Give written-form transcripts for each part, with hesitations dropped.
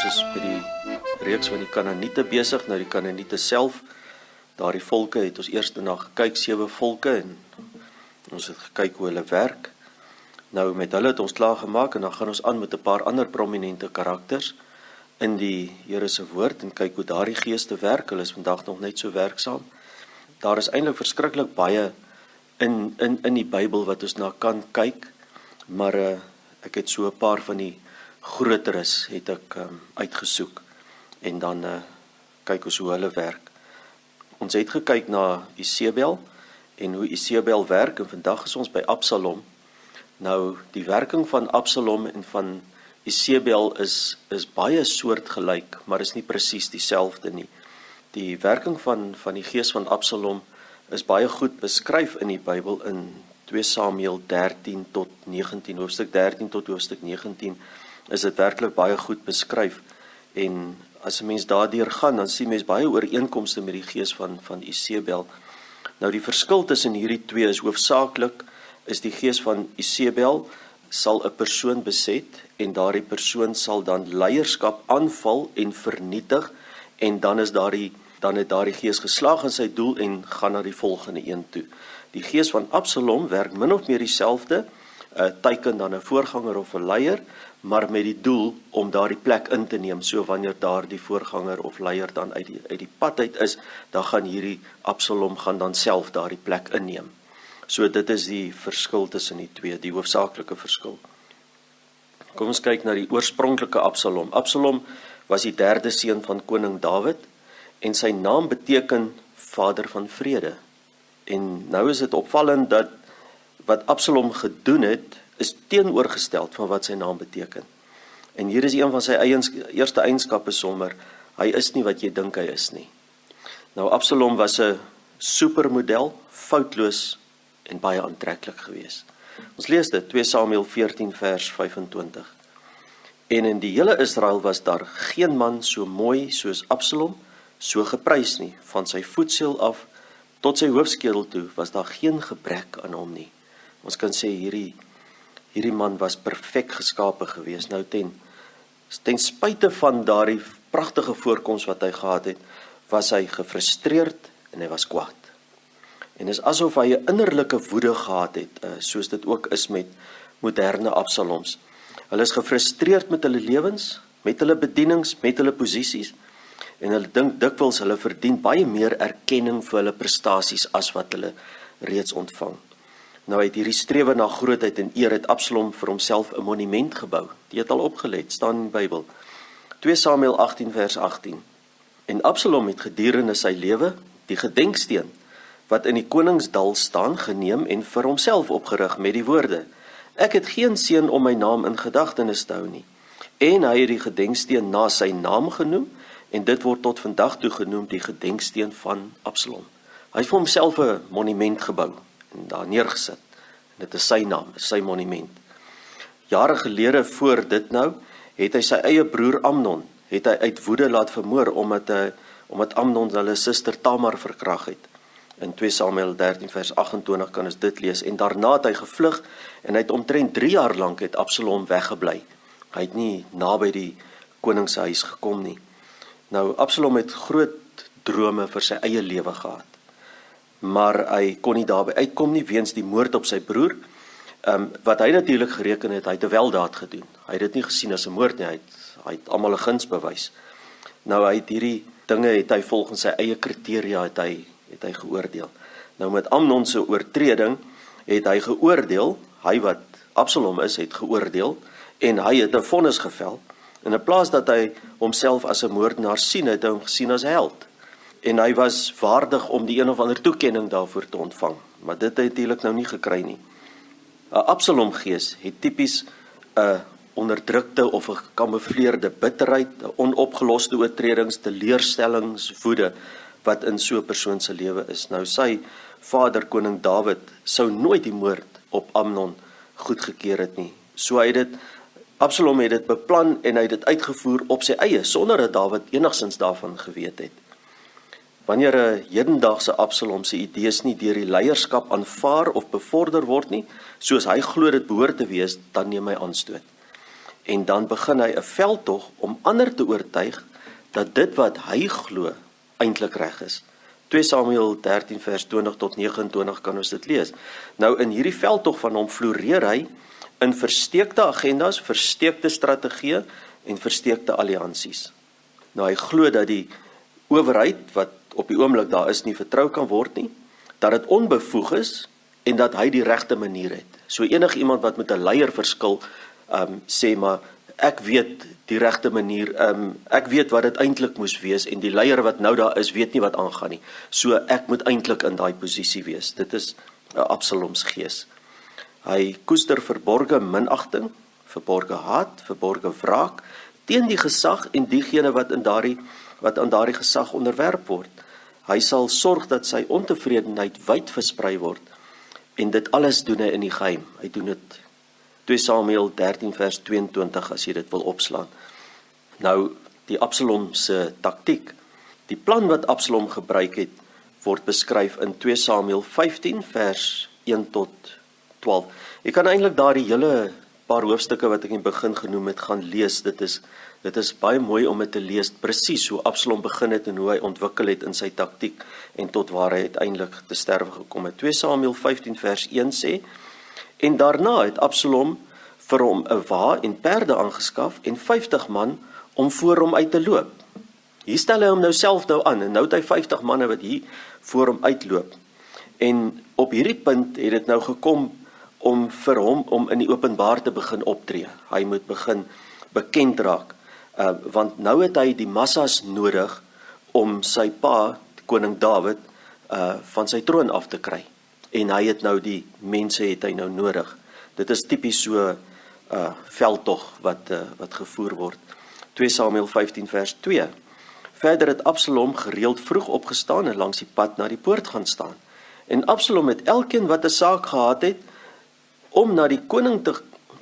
Ons is met die reeks van die Kanaaniete besig. Nou die Kanaaniete self, daardie volke het ons eerste na gekyk, 7 volke, en ons het gekyk hoe hulle werk. Nou met hulle het ons klaar gemaak, en dan gaan ons aan met 'n paar ander prominente karakters in die Here se woord, en kyk hoe daardie geeste werk. Hulle is vandag nog net so werksaam. Daar is eintlik verskriklik baie in die Bybel wat ons na kan kyk, maar ek het so 'n paar van die groteres het ek uitgesoek, en dan kyk ons hoe hulle werk. Ons het gekyk na Isebel, en hoe Isebel werk, en vandag is ons by Absalom. Nou, die werking van Absalom en van Isebel is baie soortgelyk, maar is nie presies dieselfde nie. Die werking van die gees van Absalom is baie goed beskryf in die Bybel in 2 Samuel 13 tot 19, hoofstuk 13 tot hoofstuk 19, is dit werklik baie goed beskryf. En as 'n mens daardeur gaan, dan sien mens baie ooreenkomste met die gees van Isebel. Nou die verskil tussen hierdie twee is hoofsaaklik, is die gees van Isebel sal 'n persoon beset, en daardie persoon sal dan leierskap aanval en vernietig, en dan het daardie gees geslaag in sy doel en gaan na die volgende een toe. Die gees van Absalom werk min of meer dieselfde, teiken dan 'n voorganger of 'n leier, maar met die doel om daardie plek in te neem. So wanneer daardie voorganger of leier dan uit die pad uit is, dan gaan hierdie Absalom gaan dan self daardie plek inneem. So dit is die verskil tussen die twee, die hoofsaaklike verskil. Kom ons kyk na die oorspronklike Absalom. Absalom was die 3de seun van koning Dawid, en sy naam beteken vader van vrede. En nou is dit opvallend dat wat Absalom gedoen het, is teenoorgesteld van wat sy naam beteken. En hier is een van sy eerste eienskappe sommer, hy is nie wat jy dink hy is nie. Nou Absalom was 'n supermodel, foutloos en baie aantreklik geweest. Ons lees dit, 2 Samuel 14 vers 25. En in die hele Israel was daar geen man so mooi soos Absalom, so geprys nie, van sy voetseel af tot sy hoofskedel toe, was daar geen gebrek aan hom nie. Ons kan sê hierdie man was perfek geskape geweest. Nou ten spyte van daardie pragtige voorkoms wat hy gehad het, was hy gefrustreerd en hy was kwaad. En is asof hy 'n innerlike woede gehad het, soos dit ook is met moderne Absaloms. Hulle is gefrustreerd met hulle lewens, met hulle bedienings, met hulle posisies, en hulle dink dikwels hulle verdien baie meer erkenning vir hulle prestasies as wat hulle reeds ontvang. Nou uit hierdie strewe na grootheid en eer het Absalom vir homself 'n monument gebou. Die het al opgelet, staan in die Bybel. 2 Samuel 18 vers 18. En Absalom het gedurende sy lewe die gedenksteen wat in die koningsdal staan geneem en vir homself opgerig met die woorde: Ek het geen seun om my naam in gedagtenis te hou nie. En hy het die gedenksteen na sy naam genoem, en dit word tot vandag toe genoem die gedenksteen van Absalom. Hy het vir homself 'n monument gebou en daar neergesit. En dit is sy naam, sy monument. Jare gelede voor dit nou, het hy sy eie broer Amnon, het hy uit woede laat vermoor, omdat Amnon hulle suster Tamar verkrag het. In 2 Samuel 13 vers 28 kan ons dit lees, en daarna het hy gevlug, en hy het omtrent 3 jaar lank het Absalom weggebly. Hy het nie naby die koningshuis gekom nie. Nou, Absalom het groot drome vir sy eie lewe gehad, maar hy kon nie daarby uitkom nie, weens die moord op sy broer, wat hy natuurlik gereken het, hy het 'n weldaad gedoen. Hy het dit nie gesien as 'n moord nie, hy het almal 'n guns bewys. Nou, hy het hierdie dinge, het hy volgens sy eie kriteria, het hy geoordeel. Nou, met Amnon se oortreding, het hy geoordeel, hy wat Absalom is, het geoordeel, en hy het 'n vonnis gevel, en in plaas dat hy homself as 'n moordenaar sien, het hy hom gesien as 'n held. En hy was waardig om die een of ander toekenning daarvoor te ontvang. Maar dit het hy natuurlik nou nie gekry nie. 'n Absalomgees het tipies 'n onderdrukte of 'n gekamoufleerde bitterheid, 'n onopgeloste oortredings, teleurstellings, woede, wat in so 'n persoon se lewe is. Nou sy vader, koning Dawid, sou nooit die moord op Amnon goedgekeur het nie. So Absalom het dit beplan en hy het dit uitgevoer op sy eie, sonder dat Dawid enigstens daarvan geweet het. Wanneer 'n hedendaagse Absalom se idees nie deur die leierskap aanvaar of bevorder word nie, soos hy glo dit behoort te wees, dan neem hy aanstoot. En dan begin hy 'n veldtog om ander te oortuig dat dit wat hy glo eintlik reg is. 2 Samuel 13 vers 20 tot 29 kan ons dit lees. Nou in hierdie veldtog van hom floreer hy in versteekte agendas, versteekte strategieë en versteekte alliansies. Nou hy glo dat die owerheid wat op die oomblik daar is nie vertrou kan word nie, dat dit onbevoeg is en dat hy die regte manier het. So enige iemand wat met 'n leier verskil, sê maar ek weet die regte manier, ek weet wat dit eintlik moes wees en die leier wat nou daar is weet nie wat aangaan nie. So ek moet eintlik in daai posisie wees. Dit is 'n Absalom's gees. Hy koester verborge minagting, verborge haat, verborge wraak teen die gesag en diegene wat aan daardie gesag onderwerp word. Hy sal sorg dat sy ontevredenheid wyd versprei word en dit alles doen hy in die geheim. Hy doen dit 2 Samuel 13 vers 22 as jy dit wil opslaan. Nou, die Absalom se taktiek, die plan wat Absalom gebruik het, word beskryf in 2 Samuel 15 vers 1 tot 12. Jy kan eintlik daar die hele paar hoofstukke wat ek in die begin genoem het gaan lees. Dit is baie mooi om dit te lees, presies hoe Absalom begin het en hoe hy ontwikkel het in sy taktiek en tot waar hy uiteindelik te sterwe gekom het. 2 Samuel 15 vers 1 sê, en daarna het Absalom vir hom 'n wa en perde aangeskaf en 50 man om voor hom uit te loop. Hier stel hy hom nou self aan en nou het hy 50 manne wat hier voor hom uitloop. En op hierdie punt het dit nou gekom om vir hom om in die openbaar te begin optree. Hy moet begin bekend raak, want nou het hy die massas nodig om sy pa, koning Dawid, van sy troon af te kry. En hy het nou die mense het hy nou nodig. Dit is tipies so veldtog wat gevoer word. 2 Samuel 15 vers 2. Verder het Absalom gereeld vroeg opgestaan en langs die pad na die poort gaan staan. En Absalom het elkeen wat 'n saak gehad het om na die koning te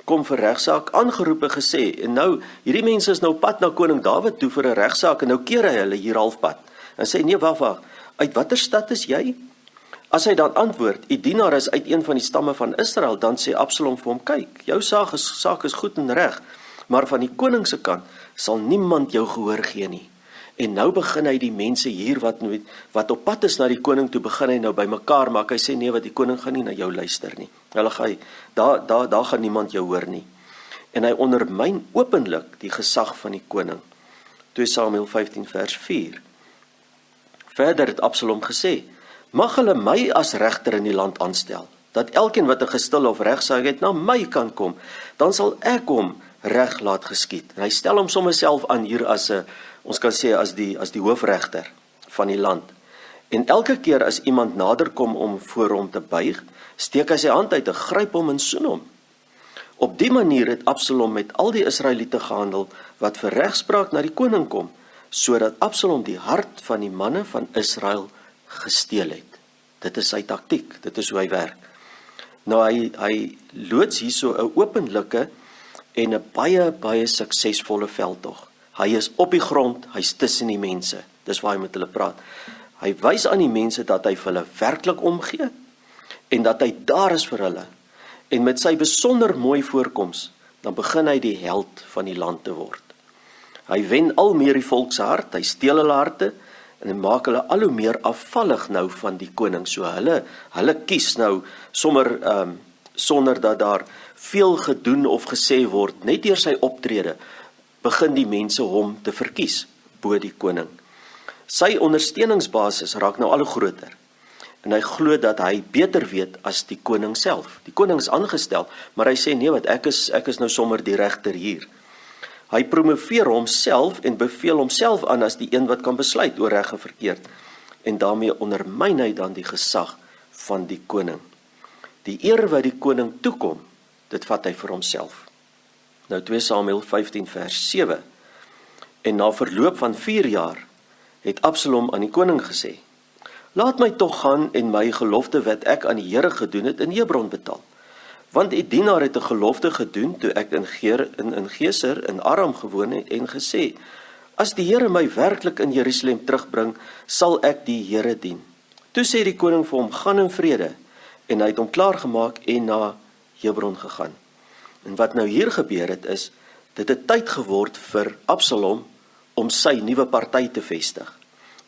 kom vir regsaak aangeroep en gesê, en nou, hierdie mense is nou pad na koning Dawid toe vir 'n regsaak en nou keer hy hulle hier halfpad. En sê, nee, wag, uit watter stad is jy? As hy dan antwoord, die dienaar is uit een van die stamme van Israel, dan sê Absalom vir hom, kyk, jou saak is goed en reg, maar van die koning se kant sal niemand jou gehoor gee nie. En nou begin hy die mense hier wat op pad is na die koning toe, begin hy nou by mekaar maak. Hy sê, nee, wat die koning gaan nie na jou luister nie. Daar gaan niemand jou hoor nie. En hy ondermyn openlik die gesag van die koning. 2 Samuel 15 vers 4. Verder het Absalom gesê, mag hulle my as regter in die land aanstel, dat elkeen wat 'n gestil of regsaak het na my kan kom, dan sal ek hom reg laat geskied. En hy stel hom sommer self aan hier as ons kan sê as die hoofregter van die land. En elke keer as iemand naderkom om voor hom te buig, steek hy sy hand uit en gryp hom en soen hom. Op die manier het Absalom met al die Israeliete gehandel wat vir regspraak na die koning kom, sodat Absalom die hart van die manne van Israel gesteel het. Dit is sy taktiek, dit is hoe hy werk. Nou hy loods hierso 'n openlike en 'n baie suksesvolle veldtog. Hy is op die grond, hy's tussen die mense. Dis waar hy met hulle praat. Hy wys aan die mense dat hy vir hulle werklik omgee en dat hy daar is vir hulle. En met sy besonder mooi voorkoms, dan begin hy die held van die land te word. Hy wen al meer die volk se hart, hy steel hulle harte en hy maak hulle al hoe meer afvallig nou van die koning. So hulle kies nou sommer sonder dat daar veel gedoen of gesê word, net deur sy optrede begin die mense hom te verkies bo die koning. Sy ondersteuningsbasis raak nou al hoe groter. En hy glo dat hy beter weet as die koning self. Die koning is aangestel, maar hy sê nee, wat ek is nou sommer die regter hier. Hy promoveer homself en beveel homself aan as die een wat kan besluit oor reg en verkeerd. En daarmee ondermyn hy dan die gesag van die koning. Die eer wat die koning toekom, dit vat hy vir homself. Nou 2 Samuel 15 vers 7. En na verloop van 4 jaar het Absalom aan die koning gesê, laat my tog gaan en my gelofte wat ek aan die Here gedoen het in Hebron betaal. Want die dienaar het 'n gelofte gedoen toe ek in Geser in Aram gewoon het en gesê, as die Here my werklik in Jerusalem terugbring, sal ek die Here dien. Toe sê die koning vir hom, gaan in vrede, en hy het hom klaargemaak en na Hebron gegaan. En wat nou hier gebeur het is, Dit het tyd geword vir Absalom om sy nuwe party te vestig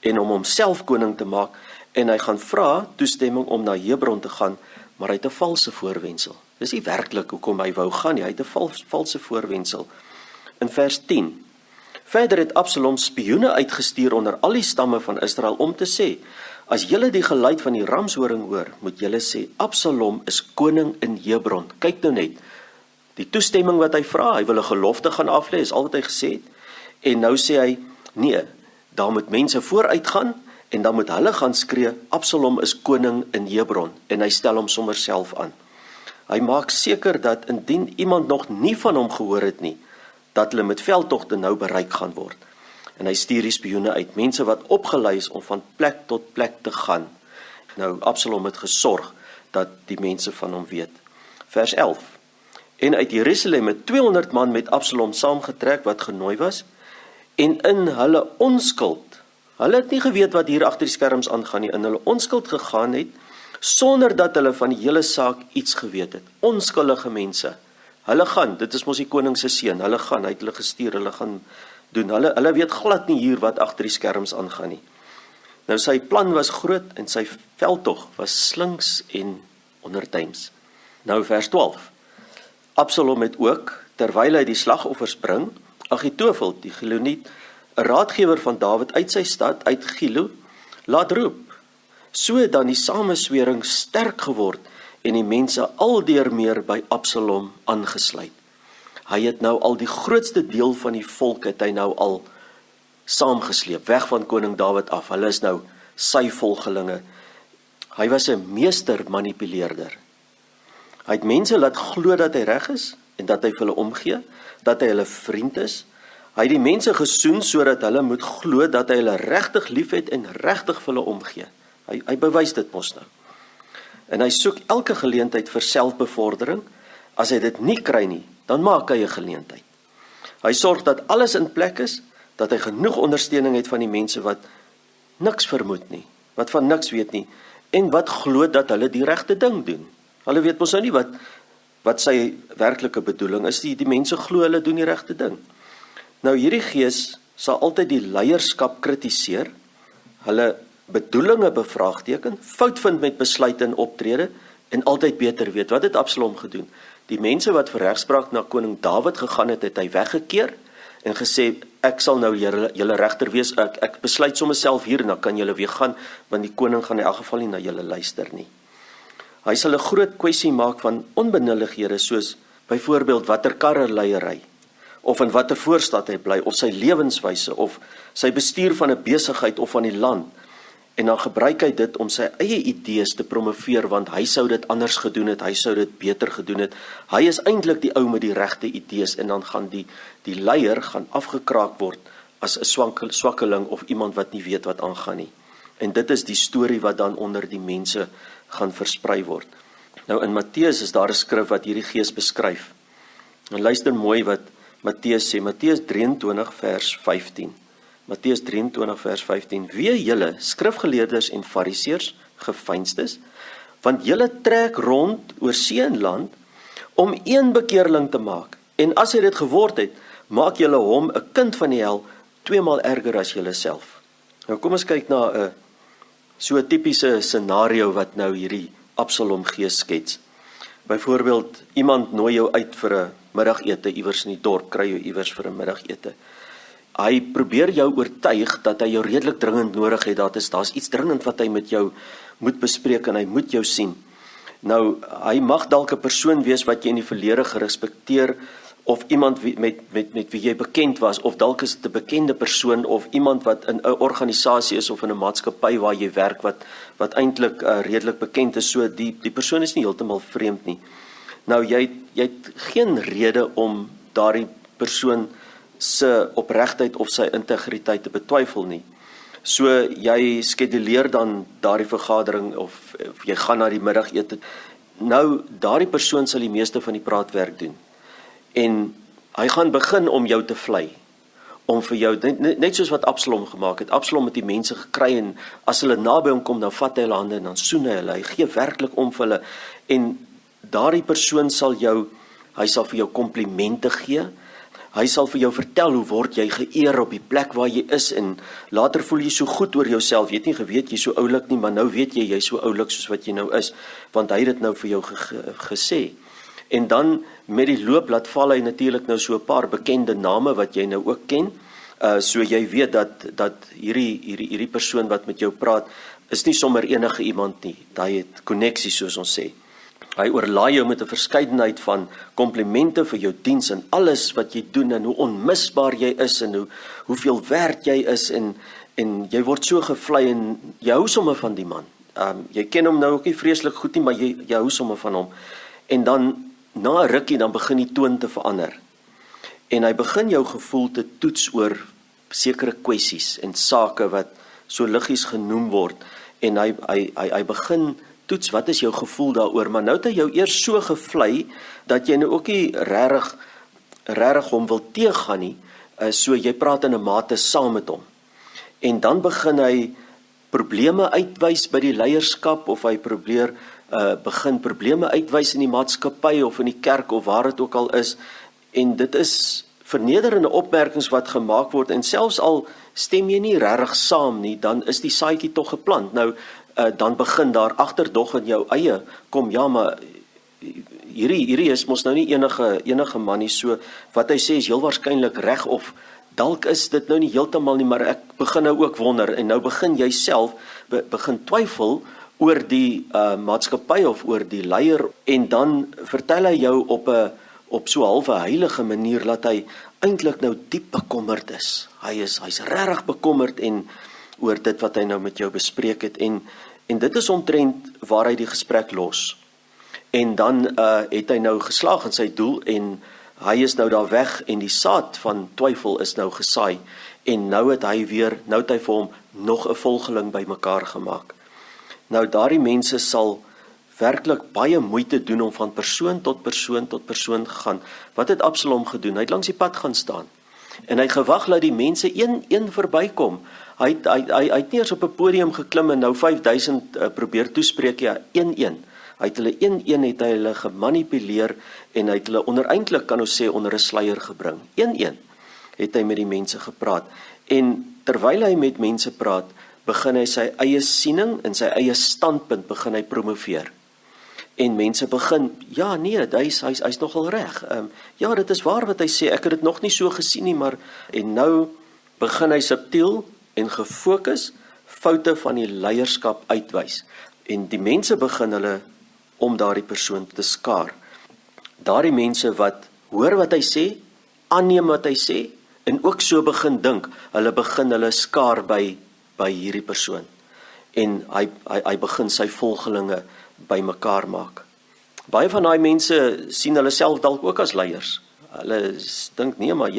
en om homself koning te maak, en hy gaan vra toestemming om na Hebron te gaan, maar hy het 'n valse voorwendsel. Dis nie werklik hoekom hy wou gaan nie, hy het 'n valse voorwendsel. In vers 10, verder het Absalom spioene uitgestuur onder al die stamme van Israel om te sê, as julle die geluid van die ramshoring hoor, moet julle sê, Absalom is koning in Hebron. Kyk nou net, die toestemming wat hy vra, hy wil 'n gelofte gaan aflê, is al wat hy gesê het, en nou sê hy, nee, daar moet mense vooruit gaan, en dan moet hulle gaan skree, Absalom is koning in Hebron, en hy stel hom sommer self aan. Hy maak seker dat indien iemand nog nie van hom gehoor het nie, dat hulle met veldtogte nou bereik gaan word. En hy stuur die spioene uit, mense wat opgelei is om van plek tot plek te gaan. Nou, Absalom het gesorg dat die mense van hom weet. Vers 11, en uit Jerusalem het 200 man met Absalom saamgetrek wat genooi was, en in hulle onskuld, hulle het nie geweet wat hier agter die skerms aangaan nie, in hulle onskuld gegaan het, sonder dat hulle van die hele saak iets geweet het. Onskuldige mense, hulle gaan, dit is mos die koning se seun, hulle gaan, hy het hulle gestuur, hulle gaan doen, hulle weet glad nie hier wat agter die skerms aangaan nie. Nou sy plan was groot en sy veldtog was slinks en ondertuims. Nou vers 12, Absalom het ook, terwyl hy die slagoffers bring, Agitofel, die Giloniet, 'n raadgewer van Dawid uit sy stad, uit Gilo, laat roep. So het dan die sameswering sterk geword en die mense aldeer meer by Absalom aangesluit. Hy het nou al die grootste deel van die volk het hy nou al saamgesleep, weg van koning Dawid af. Hulle is nou sy volgelinge. Hy was 'n meester manipuleerder. Hy het mense laat glo dat hy reg is en dat hy vir hulle omgee, dat hy hulle vriend is. Hy het die mense gesoen sodat hulle moet glo dat hy hulle regtig liefhet en regtig vir hulle omgee. Hy bewys dit mos nou. En hy soek elke geleentheid vir selfbevordering. As hy dit nie kry nie, dan maak hy 'n geleentheid. Hy sorg dat alles in plek is, dat hy genoeg ondersteuning het van die mense wat niks vermoed nie, wat van niks weet nie, en wat glo dat hulle die regte ding doen. Hulle weet mos nou nie wat sy werklike bedoeling is, die mense glo hulle doen die regte ding. Nou hierdie gees sal altyd die leierskap kritiseer, hulle bedoelinge bevraagteken, fout vind met besluite en optrede, en altyd beter weet. Wat het Absalom gedoen? Die mense wat vir regspraak na koning Dawid gegaan het, het hy weggekeer en gesê, ek sal nou julle regter wees, ek besluit sommer self hier, en dan kan julle weer gaan, want die koning gaan in elk geval nie na julle luister nie. Hy sal 'n groot kwessie maak van onbenullighede, soos byvoorbeeld watter karre hy ry, of in watter voorstad hy bly, of sy lewenswyse, of sy bestuur van 'n besigheid of van die land. En dan gebruik hy dit om sy eie idees te promoveer, want hy sou dit anders gedoen het, hy sou dit beter gedoen het. Hy is eintlik die ou met die regte idees, en dan gaan die leier gaan afgekraak word as 'n swakkeling of iemand wat nie weet wat aangaan nie. En dit is die storie wat dan onder die mense gaan versprei word. Nou in Matteus is daar 'n skrif wat hierdie gees beskryf. En luister mooi wat Matteus sê, Matteus 23 vers 15. Matteus 23 vers 15, wee julle, skrifgeleerders en fariseërs, geveinstes, want julle trek rond oor see en land, om een bekeerling te maak, en as hy dit geword het, maak julle hom 'n kind van die hel, 2 maal erger as julle self. Nou kom ons kyk na so 'n tipiese scenario wat nou hierdie Absalom gees skets. Byvoorbeeld, iemand nooi jou uit vir 'n middagete iewers in die dorp, kry jou iewers vir 'n middagete. Hy probeer jou oortuig dat hy jou redelik dringend nodig het, daar's iets dringend wat hy met jou moet bespreek en hy moet jou sien. Nou, hy mag dalk 'n persoon wees wat jy in die verlede gerespekteer, of iemand met wie jy bekend was, of dalk is dit 'n bekende persoon, of iemand wat in 'n organisasie is, of in 'n maatskappy waar jy werk, wat eintlik redelik bekend is, so die persoon is nie heeltemal vreemd nie. Nou, jy het geen rede om daardie persoon se opregtheid of sy integriteit te betwyfel nie. So jy skeduleer dan daardie vergadering, of jy gaan na die middagete. Nou, daardie persoon sal die meeste van die praatwerk doen. En hy gaan begin om jou te vlei, om vir jou, net soos wat Absalom gemaak het. Absalom het die mense gekry, en as hulle naby hom kom, dan vat hy hulle hande en dan soen hy hulle. Hy gee werklik om vir hulle, en daardie persoon hy sal vir jou komplimente gee. Hy sal vir jou vertel hoe word jy geëer op die plek waar jy is en later voel jy so goed oor jouself. Jy het nie geweet jy so oulik nie, maar nou weet jy so oulik soos wat jy nou is, want hy het dit nou vir jou gesê. En dan met die loop laat val hy natuurlik nou so 'n paar bekende name wat jy nou ook ken. So jy weet dat hierdie persoon wat met jou praat is nie sommer enige iemand nie. Hy het koneksie soos ons sê. Hy oorlaai jou met 'n verskeidenheid van komplimente vir jou diens en alles wat jy doen en hoe onmisbaar jy is en hoeveel werd jy is en jy word so gevlei en jy hou sommer van die man. Jy ken hom nou ook nie vreeslik goed nie, maar jy hou sommer van hom. En dan na 'n rukkie dan begin die toon te verander. En hy begin jou gevoel te toets oor sekere kwessies en sake wat so liggies genoem word en hy begin toets wat is jou gevoel daaroor, maar nou het hy jou eers so gevlei dat jy nou ook nie regtig hom wil teëgaan nie, so jy praat in 'n mate saam met hom. En dan begin hy probleme uitwys by die leierskap of hy begin probleme uitwys in die maatskappy of in die kerk of waar dit ook al is, en dit is vernederende opmerkings wat gemaak word en selfs al stem jy nie regtig saam nie, dan is die saadjie tog geplant. Nou dan begin daar agterdog in jou eie kom, ja, maar hierdie is mos nou nie enige man nie, so wat hy sê is heel waarskynlik reg of dalk is dit nou nie heeltemal nie, maar ek begin nou ook wonder en nou begin jy self begin twyfel oor die maatskappy of oor die leier en dan vertel hy jou op so half 'n heilige manier dat hy eintlik nou diep bekommerd is. Hy's regtig bekommerd en oor dit wat hy nou met jou bespreek het en dit is omtrent waar hy die gesprek los. En dan het hy nou geslaag in sy doel en hy is nou daar weg en die saad van twyfel is nou gesaai en nou het hy vir hom nog 'n volgeling bymekaar gemaak. Nou daardie mense sal werklik baie moeite doen om van persoon tot persoon gegaan. Wat het Absalom gedoen? Hy het langs die pad gaan staan. En hy gewag dat die mense een verbykom. Hy het nie eens op 'n podium geklim en nou 5000 probeer toespreek, ja, een. Hy het hulle het hy hulle gemanipuleer en hy het hulle eintlik kan ons sê onder 'n sluier gebring. Een het hy met die mense gepraat. En terwyl hy met mense praat, begin hy sy eie siening en sy eie standpunt begin hy promoveer. En mense begin, ja nee, hy's nogal reg. Ja, dit is waar wat hy sê, ek het dit nog nie so gesien nie, maar en nou begin hy subtiel en gefokus foute van die leierskap uitwys. En die mense begin hulle om daardie persoon te skaar. Daardie mense wat hoor wat hy sê, aanneem wat hy sê en ook so begin dink, hulle begin hulle skaar by hierdie persoon. En hy begin sy volgelinge bymekaar maak. Baie van daai mense sien hulle self dalk ook as leiers. Hulle dink nee, maar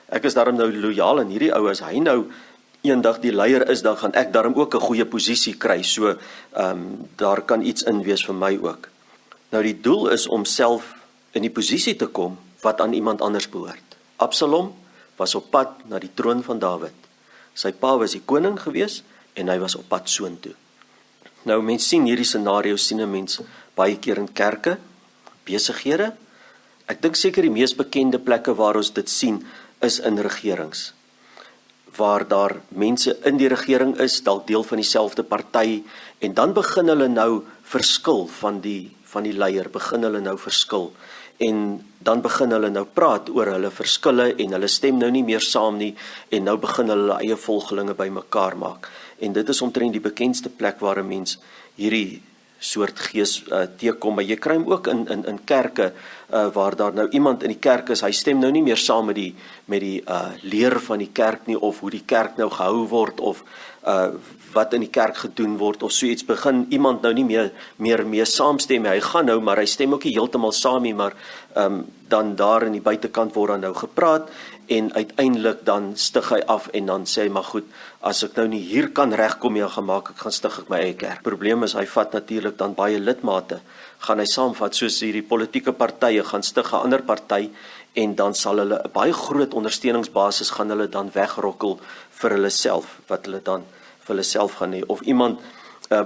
ek is daarom nou lojaal en hierdie ou as hy nou eendag die leier is, dan gaan ek daarom ook 'n goeie posisie kry. So daar kan iets in wees vir my ook. Nou die doel is om self in die posisie te kom wat aan iemand anders behoort. Absalom was op pad na die troon van Dawid. Sy pa was die koning gewees en hy was op pad soontoe. Nou mense sien hierdie scenario sien 'n mens baie keer in kerke, besighede. Ek dink seker die mees bekende plekke waar ons dit sien is in regerings. Waar daar mense in die regering is, dalk deel van dieselfde party en dan begin hulle nou verskil van die leier, begin hulle nou verskil. En dan begin hulle nou praat oor hulle verskille en hulle stem nou nie meer saam nie en nou begin hulle eie volgelinge bymekaar maak. En dit is omtrent die bekendste plek waar 'n mens hierdie soort gees teekom, maar jy kry hom ook in kerke waar daar nou iemand in die kerk is, hy stem nou nie meer saam met die leer van die kerk nie, of hoe die kerk nou gehou word, of wat in die kerk gedoen word, of so iets, begin iemand nou nie meer mee saamstem, hy gaan nou, maar hy stem ook nie heeltemal saam nie, maar dan daar in die buitekant word dan nou gepraat, en uiteindelik dan stig hy af, en dan sê hy, maar goed, as ek nou nie hier kan regkom, ja, gaan stig ek my eie kerk. Probleem is, hy vat natuurlik dan baie lidmate, gaan hy saamvat, soos hierdie politieke partye, gaan stig 'n ander party, en dan sal hulle 'n baie groot ondersteuningsbasis gaan hulle dan wegrokkel vir hulle self, wat hulle dan vir hulle self gaan hê. Of iemand,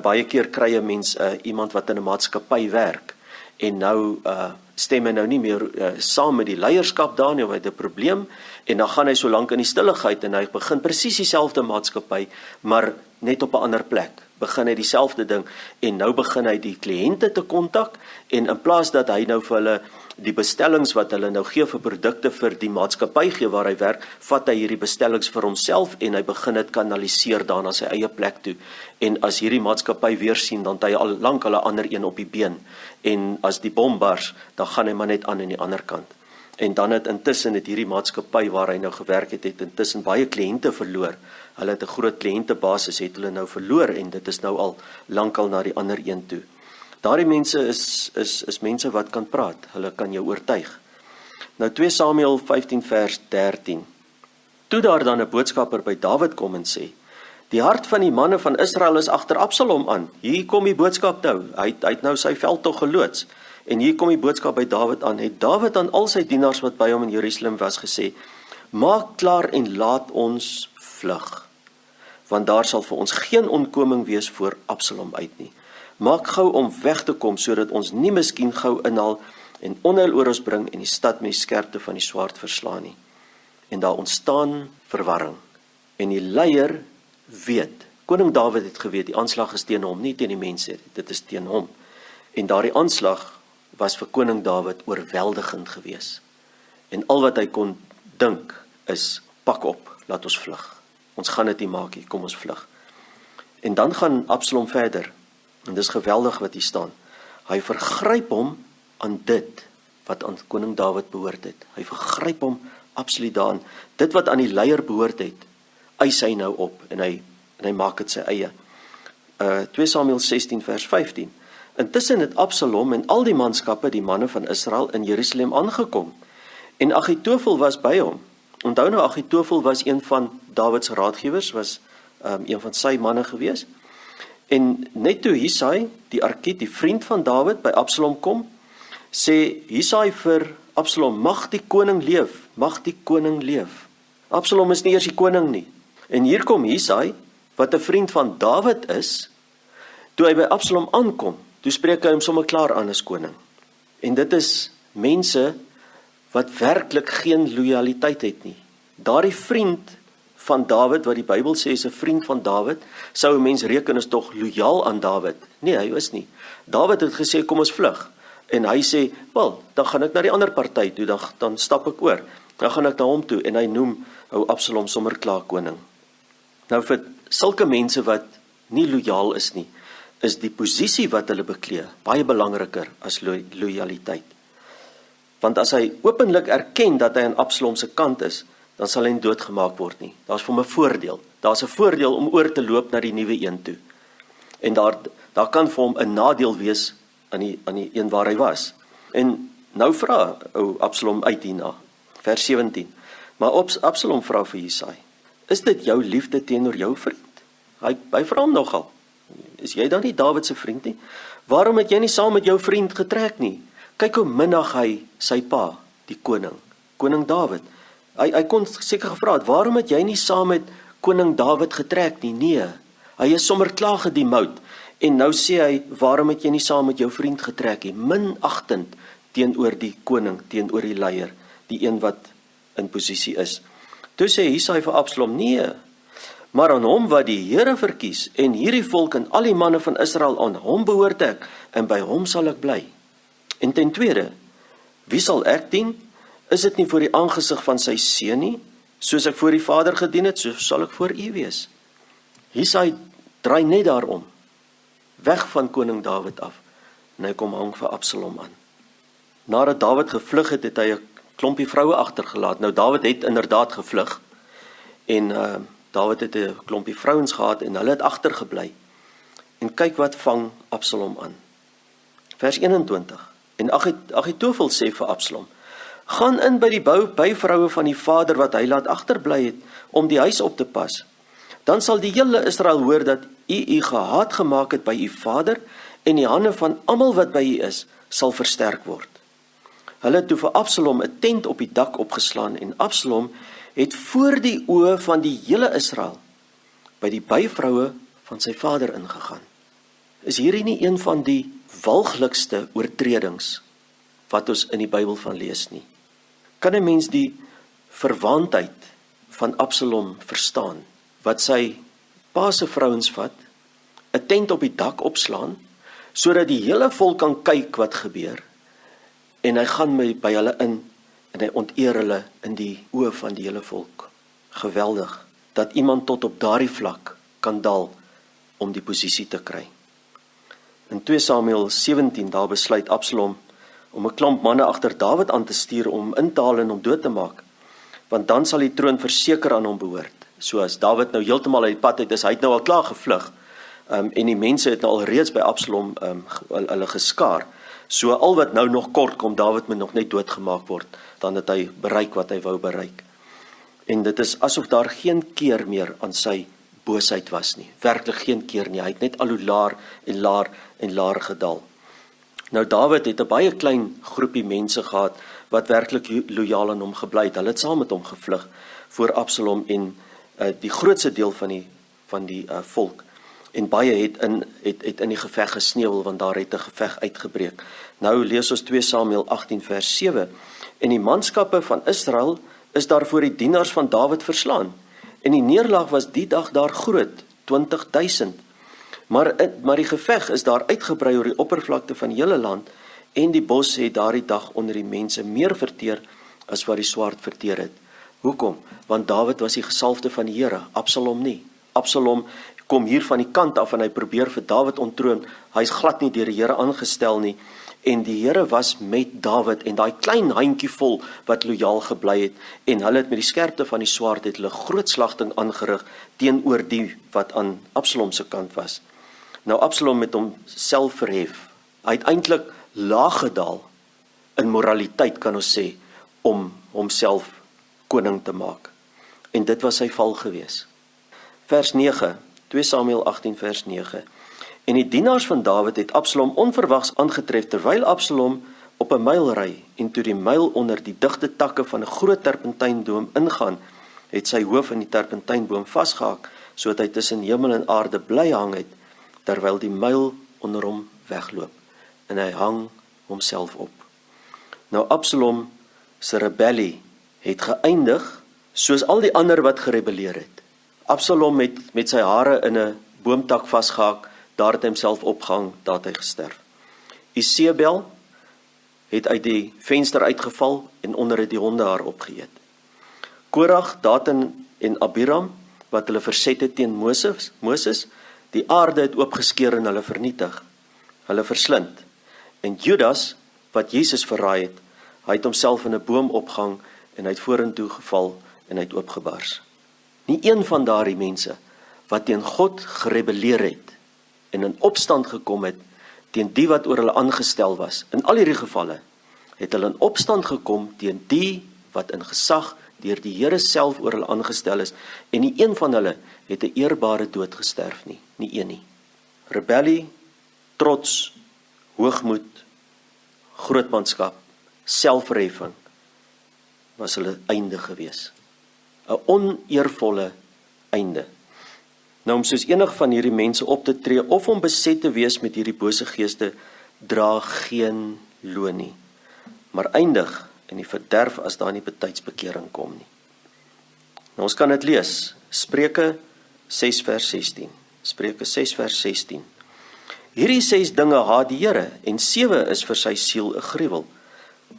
baie keer kry 'n mens iemand wat in 'n maatskappy werk, en nou stem hy nou nie meer saam met die leierskap daar nie, of hy het 'n probleem, en dan gaan hy so lank in die stilligheid, en hy begin presies dieselfde maatskappy, maar net op 'n ander plek, begin hy dieselfde ding, en nou begin hy die kliënte te kontak, en in plaas dat hy nou vir hulle die bestellings wat hulle nou gee vir produkte vir die maatskappy gee waar hy werk, vat hy hierdie bestellings vir homself, en hy begin dit kanaliseer daar na sy eie plek toe, en as hierdie maatskappy weer sien, dan het hy al lank al 'n ander een op die been, en as die bom bars, dan gaan hy maar net aan die ander kant. En dan het intussen hierdie maatskappy waar hy nou gewerk het intussen baie kliënte verloor. Hulle het 'n groot kliëntebasis, het hulle nou verloor, en dit is nou al lankal na die ander een toe. Daardie mense is mense wat kan praat, hulle kan jou oortuig. Nou 2 Samuel 15 vers 13. Toe daar dan 'n boodskapper by Dawid kom en sê, die hart van die manne van Israel is agter Absalom aan. Hier kom die boodskap nou, hy het nou sy veldtog geloods, en hier kom die boodskap by Dawid aan. Het Dawid aan al sy dienaars wat by hom in Jerusalem was gesê, maak klaar en laat ons vlug, want daar sal vir ons geen ontkoming wees voor Absalom uit nie. Maak gou om weg te kom, sodat ons nie miskien gou inhaal en onheil oor ons bring en die stad met die skerpte van die swaard verslaan nie. En daar ontstaan verwarring. En die leier weet, koning Dawid het geweet, die aanslag is teen hom, nie teen die mense, dit is teen hom. En daardie aanslag was vir koning Dawid oorweldigend gewees. En al wat hy kon dink is, pak op, laat ons vlug. Ons gaan dit nie maak nie, kom ons vlug. En dan gaan Absalom verder, en dis geweldig wat hier staan. Hy vergryp hom aan dit wat aan koning Dawid behoort het. Hy vergryp hom absoluut daaraan. Dit wat aan die leier behoort het, eis hy nou op, en hy maak dit sy eie. 2 Samuel 16 vers 15. Intussen het Absalom en al die manskappe, die manne van Israel, in Jerusalem aangekom. En Agitofel was by hom. Onthou nou, Agitofel was een van Dawids raadgewers, was een van sy manne gewees. En net toe Husai, die Arkiet, die vriend van Dawid, by Absalom kom, sê Husai vir Absalom, mag die koning leef, mag die koning leef. Absalom is nie eers die koning nie. En hier kom Husai, wat 'n vriend van Dawid is, toe hy by Absalom aankom, toe spreek hy hom sommer klaar aan as koning. En dit is mense wat werklik geen loyaliteit het nie. Daardie vriend van Dawid, wat die Bybel sê is 'n vriend van Dawid, sou 'n mens reken is tog loyaal aan Dawid. Nee, hy is nie. Dawid het gesê, kom ons vlug. En hy sê, wel, dan gaan ek na die ander party toe, dan stap ek oor. Dan gaan ek na hom toe, en hy noem Absalom sommer klaar koning. Nou vir sulke mense wat nie loyaal is nie, is die posisie wat hulle beklee baie belangriker as loyaliteit. Want as hy openlik erken dat hy aan Absalom se kant is, dan sal hy nie doodgemaak word nie. Daar's vir hom 'n voordeel. Daar's 'n voordeel om oor te loop na die nuwe een toe. En daar kan vir hom 'n nadeel wees aan die een waar hy was. En nou vra Absalom uit hierna, vers 17. Maar Absalom vra vir Husai, is dit jou liefde teenoor jou vriend? Hy vra hom nogal, is jy dan nie Dawid se vriend nie? Waarom het jy nie saam met jou vriend getrek nie? Kyk hoe minag hy sy pa, die koning Dawid. Hy kon seker gevra het, waarom het jy nie saam met koning Dawid getrek nie? Nee, hy is sommer klaar gedemout. En nou sê hy, waarom het jy nie saam met jou vriend getrek nie? Minagtend teenoor die koning, teenoor die leier, die een wat in posisie is. Toe sê Husai vir Absalom, nee, maar aan hom wat die Here verkies, en hierdie volk en al die manne van Israel, aan hom behoort ek, en by hom sal ek bly. En ten tweede, wie sal ek dien? Is dit nie voor die aangesig van sy seun nie? Soos ek voor die Vader gedien het, so sal ek voor u wees. Husai draai net daarom, weg van koning Dawid af, en hy kom hang vir Absalom aan. Nadat Dawid gevlug het, het hy 'n klompie vroue agtergelaat. Nou Dawid het inderdaad gevlug, en Dawid het 'n klompie vrouens gehad, en hulle het agtergebly. En kyk wat vang Absalom aan. Vers 21. En Agitofel sê vir Absalom, gaan in by die byvroue van die vader wat hy laat agterbly het, om die huis op te pas. Dan sal die hele Israel hoor dat u gehaat gemaak het by u vader, en die hande van almal wat by u is, sal versterk word. Hulle het toe vir Absalom 'n tent op die dak opgeslaan, en Absalom het voor die oë van die hele Israel by die byvroue van sy vader ingegaan. Is hierdie nie een van die walglikste oortredings wat ons in die Bybel van lees nie. Kan 'n mens die verwaandheid van Absalom verstaan, wat sy pa se vrouens vat, 'n tent op die dak opslaan, sodat die hele volk kan kyk wat gebeur, en hy gaan by hulle in, en hy onteer hulle in die oë van die hele volk. Geweldig, dat iemand tot op daardie vlak kan daal om die posisie te kry. In 2 Samuel 17, daar besluit Absalom om 'n klomp manne agter Dawid aan te stuur om in te haal en hom dood te maak, want dan sal die troon verseker aan hom behoort. So as Dawid nou heeltemal uit die pad uit is, hy het nou al klaar gevlug, en die mense het nou al reeds by Absalom hulle geskaar. So al wat nou nog kort kom, Dawid moet nog net doodgemaak word, dan het hy bereik wat hy wou bereik. En dit is asof daar geen keer meer aan sy boosheid was nie, werklik geen keer nie, hy het net al hoe laer gedaal. Nou Dawid het 'n baie klein groepie mense gehad, wat werklik lojaal aan hom gebly het, hulle het saam met hom gevlug voor Absalom, en die grootste deel van die volk, en baie het in die geveg gesneuwel, want daar het 'n geveg uitgebreek. Nou lees ons 2 Samuel 18 vers 7, en die manskappe van Israel is daar voor die dienaars van Dawid verslaan, en die neerlag was die dag daar groot, 20.000, maar die geveg is daar uitgebrei oor die oppervlakte van die hele land, en die bos het daardie dag onder die mense meer verteer, as wat die swaard verteer het. Hoekom? Want Dawid was die gesalfde van die Here, Absalom nie. Absalom kom hier van die kant af, en hy probeer vir Dawid ontroon, hy is glad nie deur die Here aangestel nie, en die Here was met Dawid, en daai klein handjie vol wat lojaal gebly het, en hulle het met die skerpte van die swaard het hulle groot slagting aangerig teenoor die wat aan Absalom se kant was. Nou Absalom het homself verhef, hy het eintlik laag gedaal in moraliteit, kan ons sê, om homself koning te maak, en dit was sy val gewees. Vers 9, 2 Samuel 18 vers 9, en die dienaars van Dawid het Absalom onverwags aangetref, terwyl Absalom op 'n myl ry, en toe die myl onder die digte takke van 'n groot terpentynboom ingaan, het sy hoof in die terpentynboom vasgehaak, sodat hy tussen hemel en aarde bly hang het, terwyl die myl onder hom wegloop, en hy hang homself op. Nou Absalom se rebellie het geëindig, soos al die ander wat gerebelleer het. Absalom het met sy hare in 'n boomtak vasgehaak, daar het hy homself opgehang, daar het hy gesterf. Isebel het uit die venster uitgeval, en onder het die honde haar opgeëet. Korag, Datan en Abiram, wat hulle verset het teen Moses, die aarde het oopgeskeur en hulle vernietig, hulle verslind. En Judas, wat Jesus verraai het, hy het homself in 'n boom opgehang, en hy het vorentoe geval, en hy het oopgebars. Nie een van daardie mense, wat teen God gerebelleer het, en in opstand gekom het, teen die wat oor hulle aangestel was, in al hierdie gevalle, het hulle in opstand gekom, teen die wat in gesag, deur die Here self oor hulle aangestel is, en nie een van hulle het 'n eerbare dood gesterf nie, nie een nie. Rebellie, trots, hoogmoed, grootmanskap, selfverheffing, was hulle einde gewees. 'n Oneervolle einde. Nou om soos enig van hierdie mense op te tree, of om beset te wees met hierdie bose geeste, dra geen loon nie, maar eindig in die verderf as daar nie betyds bekering kom nie. Nou ons kan dit lees, Spreuke 6 vers 16, Spreuke 6 vers 16. Hierdie 6 dinge haat die Here, en 7 is vir sy siel 'n gruwel.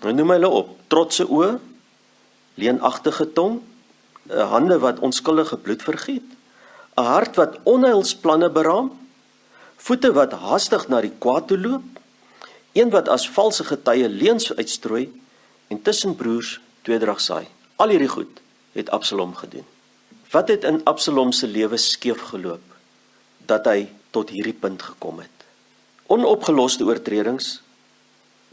Nou noem hulle op: trotse oë, leenagtige tong, hande wat onskuldige bloed vergiet, 'n hart wat onheilsplanne beraam, voete wat haastig na die kwaad toe loop, een wat as valse getuie leuns uitstrooi, en tussen broers tweedrag saai. Al hierdie goed het Absalom gedoen. Wat het in Absalom se lewe skeef geloop, dat hy tot hierdie punt gekom het? Onopgeloste oortredings,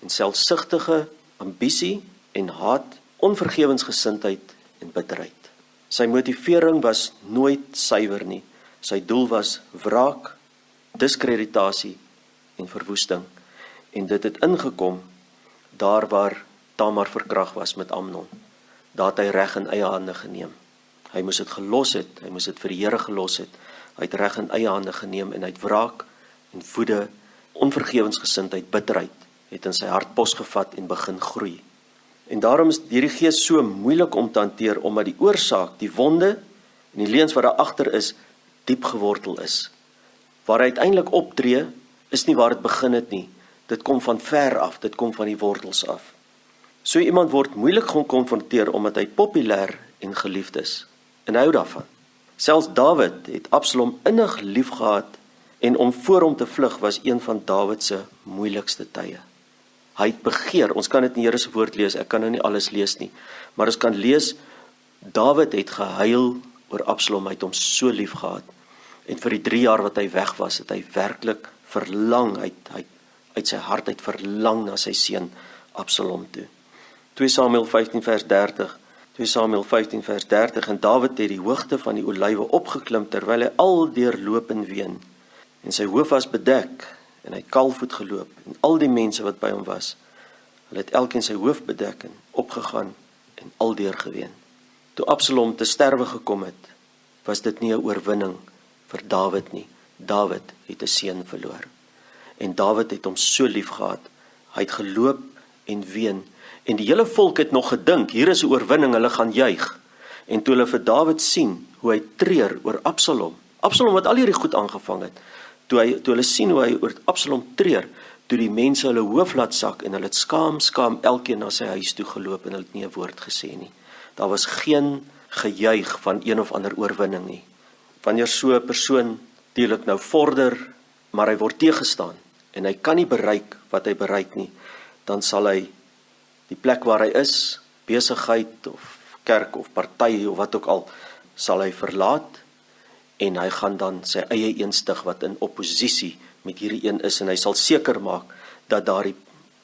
en selfsugtige ambisie en haat, onvergewensgesindheid en bitterheid. Sy motivering was nooit suiwer nie. Sy doel was wraak, diskreditasie en verwoesting. En dit het ingekom daar waar Tamar verkragt was met Amnon. Daar het hy reg in eie hande geneem. Hy moes dit gelos het, hy moes dit vir die Here gelos het. Hy het reg in eie hande geneem, en hy het wraak en woede onvergewensgesindheid, bitterheid, het in sy hart posgevat en begin groei. En daarom is hierdie gees so moeilik om te hanteer, omdat die oorsaak, die wonde en die leuns wat daar agter is, diep gewortel is. Waar hy uiteindelik optree, is nie waar dit begin het nie. Dit kom van ver af, dit kom van die wortels af. So iemand word moeilik gekonfronteer omdat hy populêr en geliefd is. En hy hou daarvan. Selfs Dawid het Absalom innig lief gehad en om voor hom te vlug was een van Dawid se moeilikste tye. Hy het begeer, ons kan dit in die Here se woord lees, ek kan nou nie alles lees nie, maar ons kan lees, Dawid het gehuil oor Absalom, hy het hom so lief gehad. En vir die 3 jaar wat hy weg was, het hy werklik verlang, hy uit sy hart uit verlang na sy seun Absalom toe. 2 Samuel 15 vers 30, 2 Samuel 15 vers 30, en Dawid het die hoogte van die olywe opgeklim, terwyl hy aldeur loop en ween, en sy hoof was bedek, en hy het kaalvoet geloop, en al die mense wat by hom was, hulle het elkeen sy hoof bedek en opgegaan, en aldeur geween. Toe Absalom te sterwe gekom het, was dit nie 'n oorwinning vir Dawid nie. Dawid het 'n seun verloor. En Dawid het hom so lief gehad. Hy het geloop en ween. En die hele volk het nog gedink, hier is 'n oorwinning, hulle gaan juig. En toe hulle vir Dawid sien, hoe hy treur oor Absalom. Absalom wat al hierdie goed aangevang het. Toe hulle sien hoe hy oor Absalom treur, toe die mense hulle hoof laat sak en hulle het skaam elkeen na sy huis toe geloop en hulle het nie 'n woord gesê nie. Daar was geen gejuig van een of ander oorwinning nie. Wanneer so 'n persoon natuurlik nou vorder, maar hy word teëgestaan en hy kan nie bereik wat hy bereik nie, dan sal hy die plek waar hy is, besigheid of kerk of party of wat ook al, sal hy verlaat en hy gaan dan sy eie een stig wat in oppositie met hierdie een is en hy sal seker maak dat daardie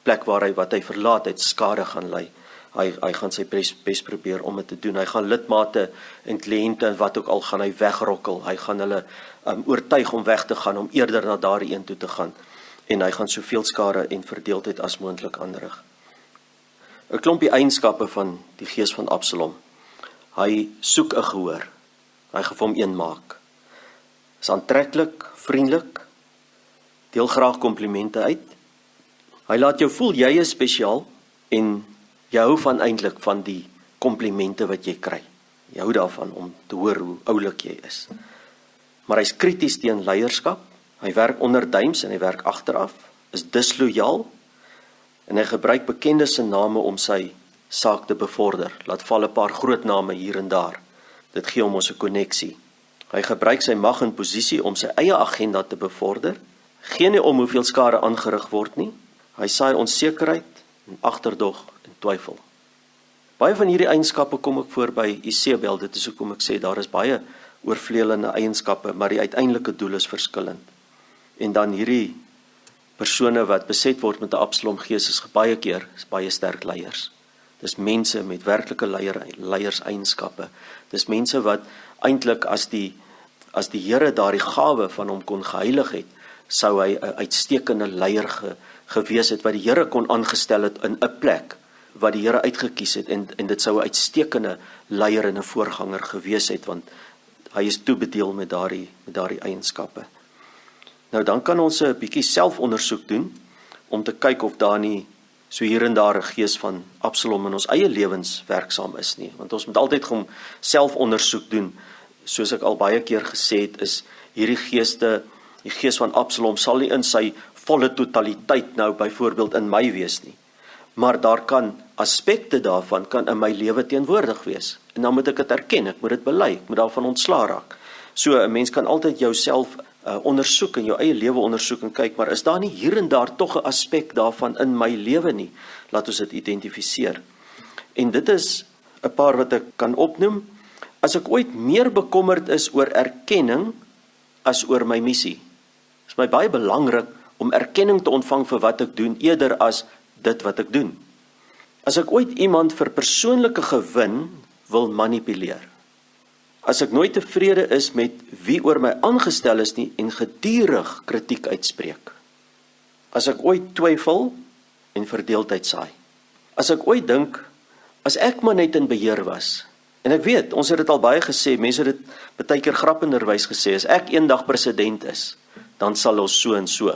plek waar wat hy verlaat het skade gaan ly. Hy gaan sy bes probeer om dit te doen. Hy gaan lidmate en kliënte en wat ook al gaan hy wegrokkel. Hy gaan hulle oortuig om weg te gaan, om eerder na daardie een toe te gaan. En hy gaan soveel skade en verdeeldheid as moontlik aanrig. 'n Klompie eienskappe van die gees van Absalom. Hy soek 'n gehoor. Hy gaan vir hom een maak. Is aantreklik, vriendelik, deel graag komplimente uit. Hy laat jou voel jy is spesiaal en jy hou van eintlik van die komplimente wat jy kry. Jy hou daarvan om te hoor hoe oulik jy is. Maar hy's krities teen leierskap. Hy werk onderduims en hy werk agteraf. Is dislojaal. En hy gebruik bekende se name om sy saak te bevorder. Laat val 'n paar groot name hier en daar. Dit gee hom ons 'n koneksie. Hy gebruik sy mag en posisie om sy eie agenda te bevorder. Geen nie om hoeveel skade aangerig word nie. Hy saai onsekerheid en agterdog en twyfel. Baie van hierdie eienskappe kom ek voor by Isebel. Dit is hoekom ek sê daar is baie oorvleelende eienskappe, maar die uiteindelike doel is verskillend. En dan hierdie persone wat beset word met 'n Absalom gees is baie keer baie sterk leiers. Dis mense met werklike leierseienskappe. Dis mense wat eintlik as die Here daardie gawe van hom kon geheilig het, sou hy 'n uitstekende leier gewees het wat die Here kon aangestel het in 'n plek wat die Here uitgekies het en dit sou 'n uitstekende leier en 'n voorganger gewees het want hy is toebedeel met daardie eienskappe. Nou dan kan ons 'n bietjie selfondersoek doen om te kyk of daar nie so hier en daar 'n gees van Absalom in ons eie lewens werksaam is nie, want ons moet altyd gaan selfondersoek doen. Soos ek al baie keer gesê het, is hierdie die gees van Absalom sal nie in sy volle totaliteit nou byvoorbeeld in my wees nie, maar daar kan aspekte daarvan kan in my lewe teenwoordig wees, en dan moet ek dit erken, ek moet dit bely, ek moet daarvan ontslaa raak. So 'n mens kan altyd jouself ondersoek en jou eie lewe ondersoek en kyk, maar is daar nie hier en daar tog 'n aspek daarvan in my lewe nie? Laat ons dit identifiseer. En dit is 'n paar wat ek kan opnoem. As ek ooit meer bekommerd is oor erkenning as oor my missie. Dit is my baie belangrik om erkenning te ontvang vir wat ek doen, eerder as dit wat ek doen. As ek ooit iemand vir persoonlike gewin wil manipuleer. As ek nooit tevrede is met wie oor my aangestel is nie en gedurig kritiek uitspreek. As ek ooit twyfel en verdeeldheid saai. As ek ooit dink, as ek maar net in beheer was. En ek weet, ons het dit al baie gesê, mense het dit baie keer grappenderwys gesê, as ek eendag president is, dan sal ons so en so.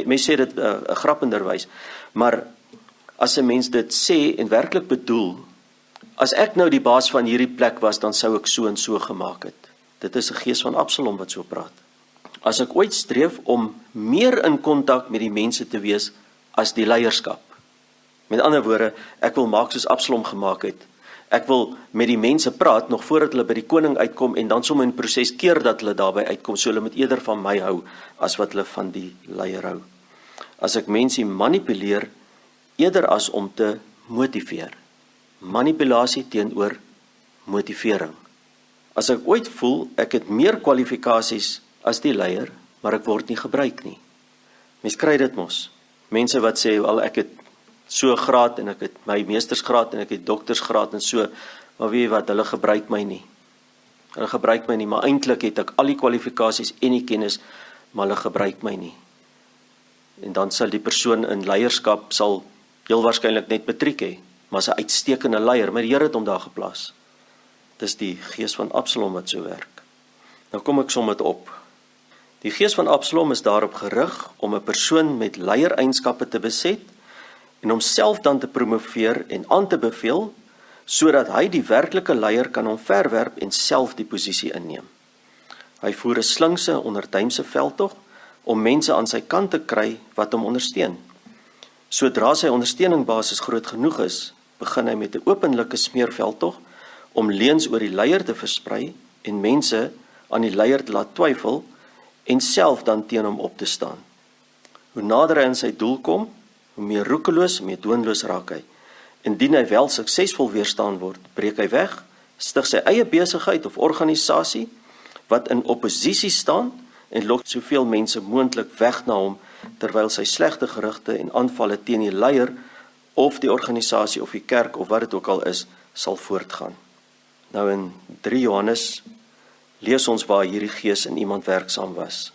mense sê dit grappenderwys, maar as 'n mens dit sê en werklik bedoel, as ek nou die baas van hierdie plek was, dan sou ek so en so gemaak het. Dit is 'n gees van Absalom wat so praat. As ek ooit streef om meer in kontak met die mense te wees as die leierskap. Met ander woorde, ek wil maak soos Absalom gemaak het. Ek wil met die mense praat, nog voordat hulle by die koning uitkom, en dan sommer in proses keer dat hulle daarby uitkom, so hulle moet eerder van my hou, as wat hulle van die leier hou. As ek mense manipuleer, eerder as om te motiveer. Manipulasie teenoor motivering. As ek ooit voel, ek het meer kwalifikasies as die leier, maar ek word nie gebruik nie. Mens kry dit mos. Mense wat sê, wel ek het so graad en ek het my meestersgraad en ek het doktersgraad en so, maar weet jy wat, hulle gebruik my nie. Hulle gebruik my nie, maar eintlik het ek al die kwalifikasies en die kennis, maar hulle gebruik my nie. En dan sal die persoon in leierskap sal heel waarskynlik net matriek hê, maar is 'n uitstekende leier, maar die Here het hom daar geplaas. Dis die gees van Absalom wat so werk. Nou kom ek som dit op. Die gees van Absalom is daarop gerig om 'n persoon met leiereienskappe te beset en homself dan te promoveer en aan te beveel, sodat hy die werklike leier kan omverwerp en self die posisie inneem. Hy voer 'n slinkse onderduimse veldtog om mense aan sy kant te kry wat hom ondersteun. Sodra sy ondersteuningbasis groot genoeg is, begin hy met 'n openlike smeerveldtog om leuns oor die leier te versprei en mense aan die leier te laat twyfel en self dan teen hom op te staan. Hoe nader hy aan sy doel kom, hoe meer roekeloos en meer doenloos raak hy. Indien hy wel suksesvol weerstaan word, breek hy weg, stig sy eie besigheid of organisasie wat in oppositie staan en lok soveel mense moontlik weg na hom, terwyl sy slegte gerugte en aanvalle teen die leier of die organisasie of die kerk of wat dit ook al is, sal voortgaan. Nou in 3 Johannes lees ons waar hierdie gees in iemand werksaam was.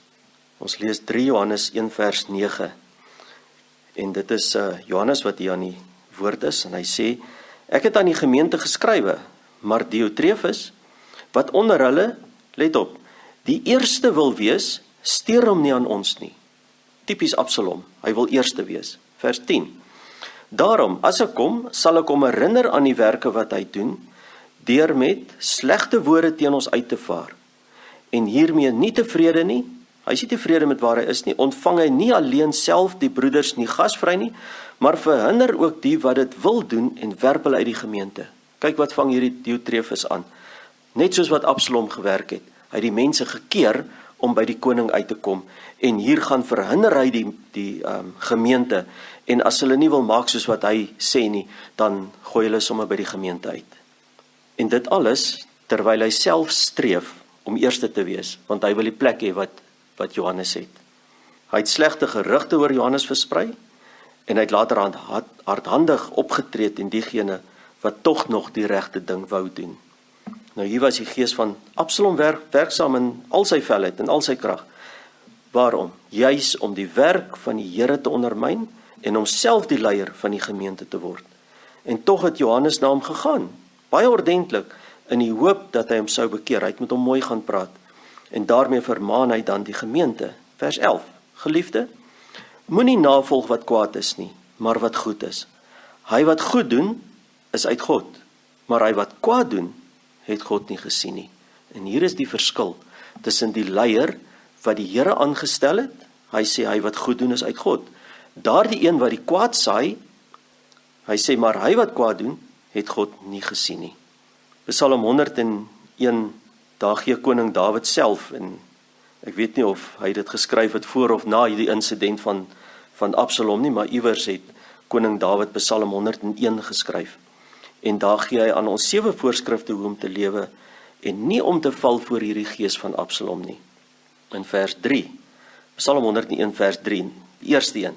Ons lees 3 Johannes 1 vers 9. En dit is Johannes wat hier aan die woord is, en hy sê, ek het aan die gemeente geskrywe, maar Diotrefus, wat onder hulle, let op, die eerste wil wees, steur hom nie aan ons nie. Typies Absalom, hy wil eerste wees. Vers 10. Daarom, as ek kom, sal ek hom herinner aan die werke wat hy doen, deur met slegte woorde teen ons uit te vaar. En hiermee nie tevrede nie, hy is nie tevrede met waar hy is nie, ontvang hy nie alleen self die broeders nie gasvry nie, maar verhinder ook die wat dit wil doen en werp hulle uit die gemeente. Kyk wat vang hierdie Diotrefus aan. Net soos wat Absalom gewerk het. Hy het die mense gekeer om by die koning uit te kom en hier gaan verhinder hy die gemeente en as hulle nie wil maak soos wat hy sê nie, dan gooi hulle sommer by die gemeente uit. En dit alles terwyl hy self streef om eerste te wees, want hy wil die plek hê wat Johannes het. Hy het slegte gerugte oor Johannes versprei en hy het later hardhandig opgetree teen diegene wat tog nog die regte ding wou doen. Nou hier was die gees van Absalom werksaam in al sy felheid en al sy krag. Waarom? Juis om die werk van die Here te ondermyn en om self die leier van die gemeente te word. En tog het Johannes na hom gegaan, baie ordentlik, in die hoop dat hy hom sou bekeer. Hy het met hom mooi gaan praat. En daarmee vermaan hy dan die gemeente. Vers 11. Geliefde, moenie navolg wat kwaad is nie, maar wat goed is. Hy wat goed doen, is uit God, maar hy wat kwaad doen, het God nie gesien nie. En hier is die verskil tussen die leier wat die Here aangestel het, hy sê hy wat goed doen is uit God. Daardie een wat die kwaad saai, hy sê maar hy wat kwaad doen, het God nie gesien nie. Psalm 101, daar gee koning Dawid self, en ek weet nie of hy dit geskryf het voor of na hierdie insident van Absalom nie, maar iewers het koning Dawid Psalm 101 geskryf. En daar gee hy aan ons 7 voorskrifte hoe om te lewe en nie om te val voor hierdie gees van Absalom nie. In vers 3, Psalm 101 vers 3, die eerste een.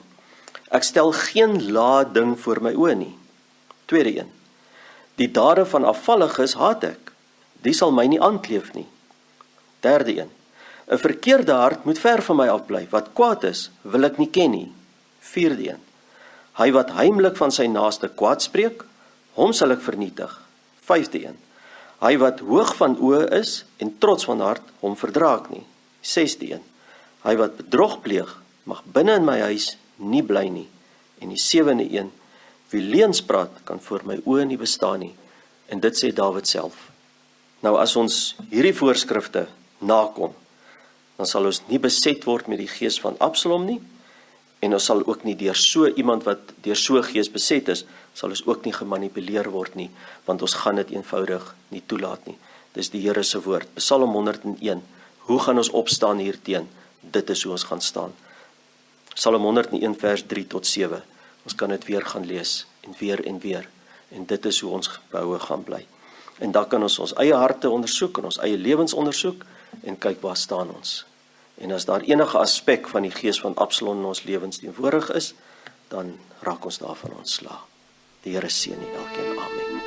Ek stel geen lae ding voor my oë nie. Tweede een. Die dade van afvalliges haat ek. Die sal my nie aankleef nie. Derde een. 'n verkeerde hart moet ver van my afbly. Wat kwaad is, wil ek nie ken nie. Vierde een. Hy wat heimlik van sy naaste kwaad spreek, hom sal ek vernietig. Vyfde een. Hy wat hoog van oë is en trots van hart, hom verdra ek nie. Sesde een. Hy wat bedrog pleeg, mag binne in my huis nie bly nie. En die 7de een, wie leuns praat, kan voor my oë nie bestaan nie. En dit sê Dawid self. Nou as ons hierdie voorskrifte nakom, dan sal ons nie beset word met die gees van Absalom nie, en ons sal ook nie deur so iemand wat deur so gees beset is, sal ons ook nie gemanipuleer word nie, want ons gaan dit eenvoudig nie toelaat nie. Dis die Here se woord. Psalm 101. Hoe gaan ons opstaan hierteen? Dit is hoe ons gaan staan. Psalm 101 vers 3 tot 7. Ons kan dit weer gaan lees en weer. En dit is hoe ons behoue gaan bly. En dan kan ons ons eie harte ondersoek en ons eie lewens ondersoek en kyk waar staan ons. En as daar enige aspek van die gees van Absalom in ons lewens teenwoordig is, dan raak ons daarvan ontslae. Die Here seën elkeen. Amen.